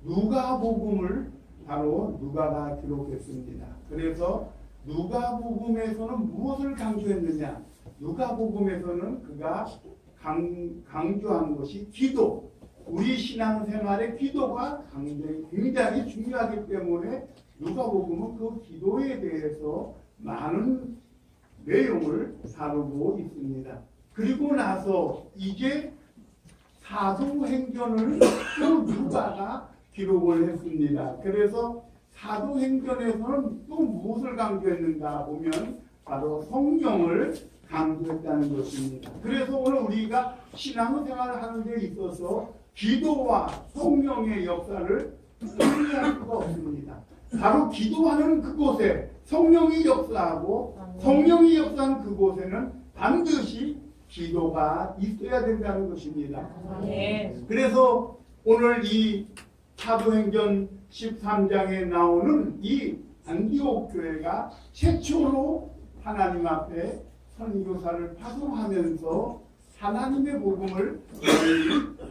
누가복음을 바로 누가가 기록했습니다. 그래서 누가복음에서는 무엇을 강조했느냐? 누가복음에서는 그가 강조한 것이 기도. 우리 신앙생활의 기도가 굉장히 중요하기 때문에 누가복음은 그 기도에 대해서 많은 내용을 다루고 있습니다. 그리고 나서 이제 사도행전을 또 누가가 기록을 했습니다. 그래서 사도행전에서는 또 무엇을 강조했는가 보면 바로 성령을 강조했다는 것입니다. 그래서 오늘 우리가 신앙생활을 하는 데 있어서 기도와 성령의 역사를 분리할 수가 없습니다. 바로 기도하는 그곳에 성령이 역사하고 성령이 역사하는 그곳에는 반드시 기도가 있어야 된다는 것입니다. 그래서 오늘 이 사도행전 13장에 나오는 이 안디옥 교회가 최초로 하나님 앞에 선교사를 파송하면서 하나님의 복음을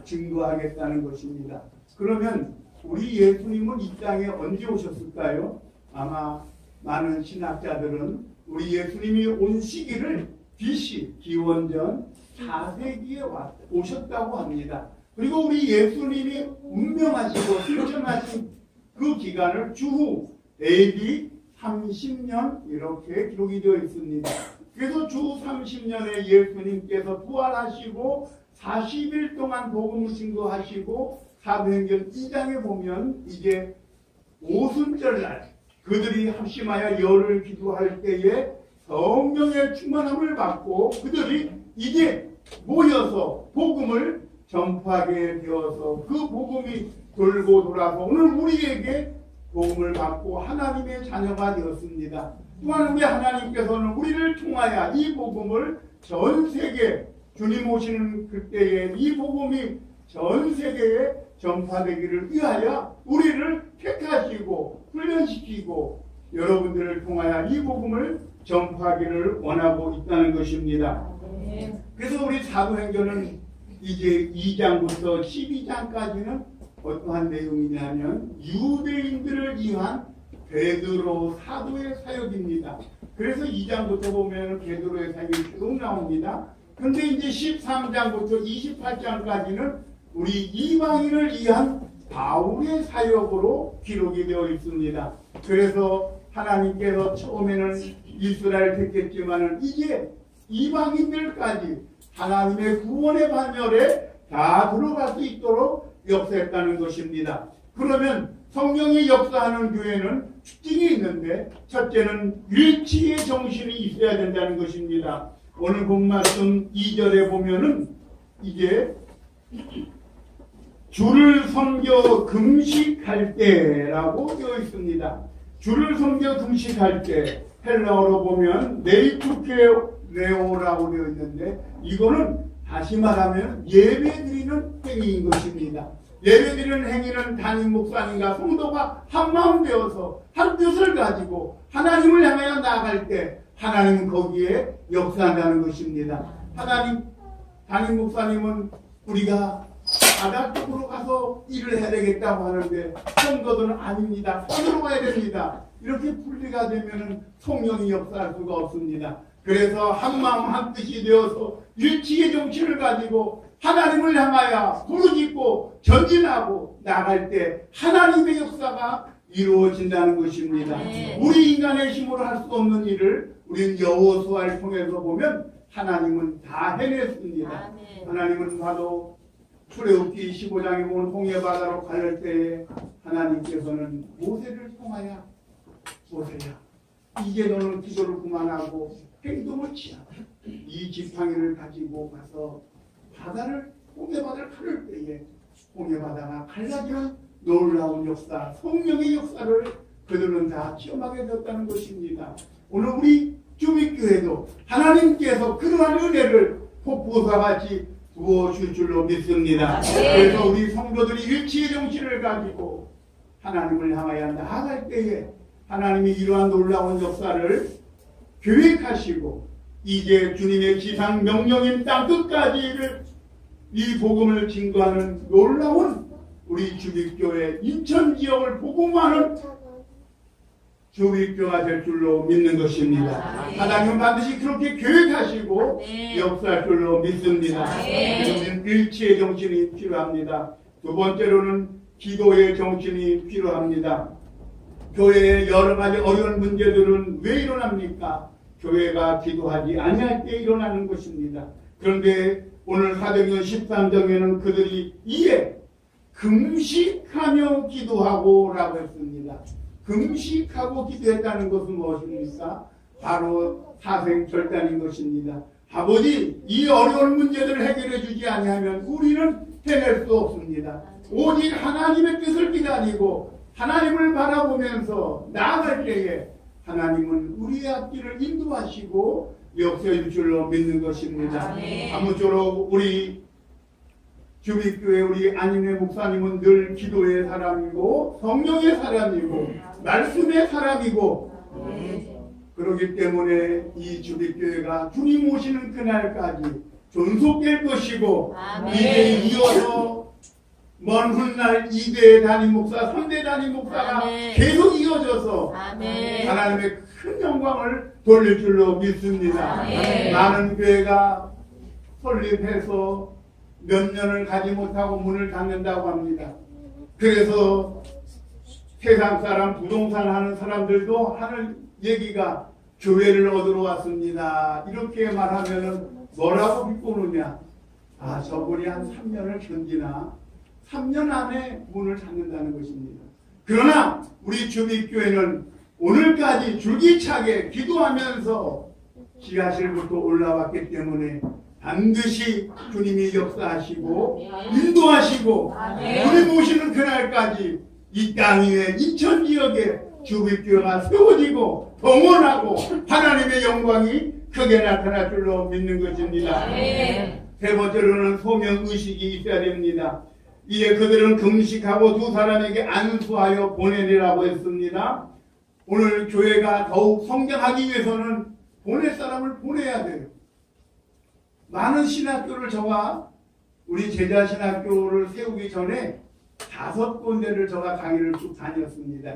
증거하겠다는 것입니다. 그러면 우리 예수님은 이 땅에 언제 오셨을까요? 아마 많은 신학자들은 우리 예수님이 온 시기를 BC 기원전 4세기에 오셨다고 합니다. 그리고 우리 예수님이 운명하시고 승천하신 그 기간을 주후 AD 30년 이렇게 기록이 되어 있습니다. 그래서 주 30년에 예수님께서 부활하시고 40일 동안 복음을 증거하시고 사도행전 2장에 보면 이제 오순절날 그들이 합심하여 열흘 기도할 때에 성령의 충만함을 받고 그들이 이제 모여서 복음을 전파하게 되어서 그 복음이 돌고 돌아서 오늘 우리에게 복음을 받고 하나님의 자녀가 되었습니다. 또한 우리 하나님께서는 우리를 통하여 이 복음을 전 세계 주님 오시는 그때에 이 복음이 전 세계에 전파되기를 위하여 우리를 택하시고 훈련시키고 여러분들을 통하여 이 복음을 전파하기를 원하고 있다는 것입니다. 그래서 우리 사도행전은 이제 2장부터 12장까지는 어떠한 내용이냐면 유대인들을 위한 베드로 사도의 사역입니다. 그래서 2장부터 보면 베드로의 사역이 쭉 나옵니다. 근데 이제 13장부터 28장까지는 우리 이방인을 위한 바울의 사역으로 기록이 되어 있습니다. 그래서 하나님께서 처음에는 이스라엘 택했지만은 이제 이방인들까지 하나님의 구원의 반열에 다 들어갈 수 있도록 역사했다는 것입니다. 그러면 성령이 역사하는 교회는 특징이 있는데 첫째는 일치의 정신이 있어야 된다는 것입니다. 오늘 본 말씀 2절에 보면은 이제 주를 섬겨 금식할 때라고 되어 있습니다. 주를 섬겨 금식할 때 헬라어로 보면 네이투케레오라고 되어 있는데 이거는 다시 말하면 예배드리는 행위인 것입니다. 예배드리는 행위는 담임 목사님과 성도가 한마음 되어서 한 뜻을 가지고 하나님을 향하여 나아갈 때 하나님은 거기에 역사한다는 것입니다. 담임 목사님은 우리가 바다 쪽으로 가서 일을 해야 되겠다고 하는데 성도들은 아닙니다. 산으로 가야 됩니다. 이렇게 분리가 되면 성령이 역사할 수가 없습니다. 그래서 한마음 한뜻이 되어서 일치의 정신을 가지고 하나님을 향하여 부르짖고 전진하고 나갈 때 하나님의 역사가 이루어진다는 것입니다. 우리 인간의 힘으로 할 수 없는 일을 우리는 여호수아를 통해서 보면 하나님은 다 해냈습니다. 하나님은 바로 출애굽기 15장에 보면 홍해바다로 갈릴 때에 하나님께서는 모세를 통하여 모세야 이제 너는 기도를 그만하고 행동을 취하라. 이 지팡이를 가지고 가서 홍해바다를 가를 때에 홍해바다가 갈라지는 놀라운 역사, 성령의 역사를 그들은 다 체험하게 되었다는 것입니다. 오늘 우리 주립교회도 하나님께서 그러한 은혜를 폭포수와 같이 부어줄 줄로 믿습니다. 그래서 우리 성도들이 일치의 정신을 가지고 하나님을 향하여 나아갈 때에 하나님이 이러한 놀라운 역사를 계획하시고 이제 주님의 지상 명령인 땅 끝까지를 이 복음을 증거하는 놀라운 우리 주립교회 인천 지역을 복음하는 주립교가 될 줄로 믿는 것입니다. 하나님은 반드시 그렇게 계획하시고 역사할 줄로 믿습니다. 우리는 일치의 정신이 필요합니다. 두 번째로는 기도의 정신이 필요합니다. 교회의 여러 가지 어려운 문제들은 왜 일어납니까? 교회가 기도하지 아니할 때 일어나는 것입니다. 그런데 오늘 사도행전 13장에는 그들이 이에 금식하며 기도하고 라고 했습니다. 금식하고 기도했다는 것은 무엇입니까? 바로 사생결단인 것입니다. 아버지, 이 어려운 문제들을 해결해 주지 아니하면 우리는 해낼 수 없습니다. 오직 하나님의 뜻을 기다리고 하나님을 바라보면서 나아갈 때에 하나님은 우리의 앞길을 인도하시고 역사해 줄 줄로 믿는 것입니다. 아무쪼록 우리 주립교회 우리 안인회 목사님은 늘 기도의 사람이고 성령의 사람이고 말씀의 사람이고 그렇기 때문에 이 주립교회가 주님 오시는 그날까지 존속될 것이고 이제 이어서 먼 훗날 2대 담임 목사, 3대 담임 목사가 계속 이어져서 하나님의 큰 영광을 돌릴 줄로 믿습니다. 많은 교회가 설립해서 몇 년을 가지 못하고 문을 닫는다고 합니다. 그래서 세상 사람, 부동산 하는 사람들도 하는 얘기가 교회를 얻으러 왔습니다. 이렇게 말하면은 뭐라고 비꼬느냐? 아, 저분이 한 3년을 견디나 3년 안에 문을 닫는다는 것입니다. 그러나 우리 주립교회는 오늘까지 줄기차게 기도하면서 지하실부터 올라왔기 때문에 반드시 주님이 역사하시고 인도하시고 주님 오시는 그날까지 이 땅 위에 인천 지역에 주립교회가 세워지고 동원하고 하나님의 영광이 크게 나타날 줄로 믿는 것입니다. 세 번째로는 소명의식이 있어야 됩니다. 이에 그들은 금식하고 두 사람에게 안수하여 보내리라고 했습니다. 오늘 교회가 더욱 성장하기 위해서는 보낼 사람을 보내야 돼요. 많은 신학교를 저가 우리 제자 신학교를 세우기 전에 5군데를 저가 강의를 쭉 다녔습니다.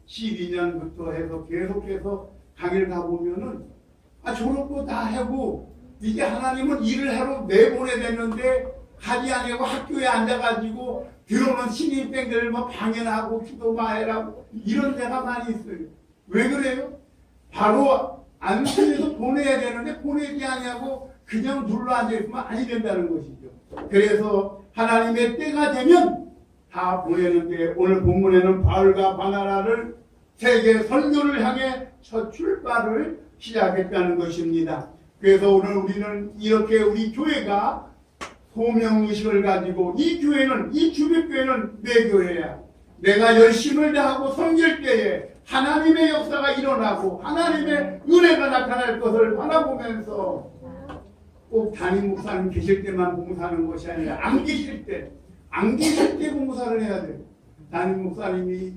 2012년부터 해서 계속해서 강의를 가보면은 졸업도 다 하고 이제 하나님은 일을 하러 내보내야 되는데 가지 아니고 학교에 앉아가지고 들어오는 신입생들 뭐 방해하고 기도만 해라고 이런 데가 많이 있어요. 왜 그래요? 바로 안수해서 보내야 되는데 보내지 아니하고 그냥 눌러 앉아있으면 아니 된다는 것이죠. 그래서 하나님의 때가 되면 다 보내는데 오늘 본문에는 바울과 바나바를 세계 선교를 향해 첫 출발을 시작했다는 것입니다. 그래서 오늘 우리는 이렇게 우리 교회가 소명의식을 가지고 이 교회는 이 주립교회는 내 교회야. 내가 열심을 다하고 섬길 때에 하나님의 역사가 일어나고 하나님의 은혜가 나타날 것을 바라보면서 꼭 담임 목사님 계실 때만 봉사하는 것이 아니라 안 계실 때 봉사를 해야 돼요. 담임 목사님이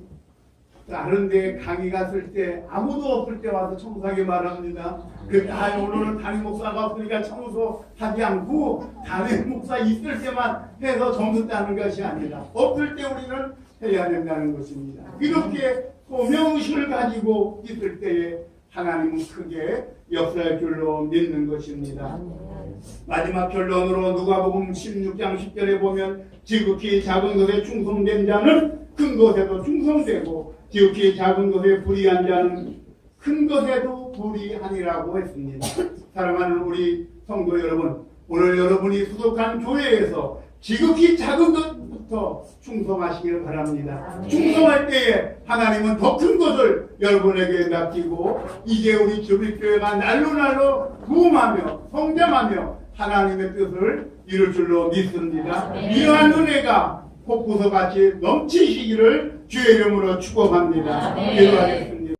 다른 데 강의 갔을 때 아무도 없을 때 와서 청소하게 말합니다. 오늘은 담임 목사가 없으니까 청소하지 않고 담임 목사 있을 때만 해서 점수 따는 것이 아니라 없을 때 우리는 해야 된다는 것입니다. 이렇게 소명의식을 가지고 있을 때에 하나님은 크게 역사할 줄로 믿는 것입니다. 마지막 결론으로 누가복음 16장 10절에 보면 지극히 작은 것에 충성된 자는 큰 것에도 충성되고 지극히 작은 것에 불의한 자는 큰 것에도 불의하니라고 했습니다. 사랑하는 우리 성도 여러분, 오늘 여러분이 소속한 교회에서 지극히 작은 것부터 충성하시길 바랍니다. 충성할 때에 하나님은 더 큰 것을 여러분에게 맡기고 이제 우리 주립교회가 날로 부흥하며 성장하며 하나님의 뜻을 이룰 줄로 믿습니다. 이러한 은혜가 폭포수같이 넘치시기를 주의 이름으로 축복합니다. 기도하겠습니다.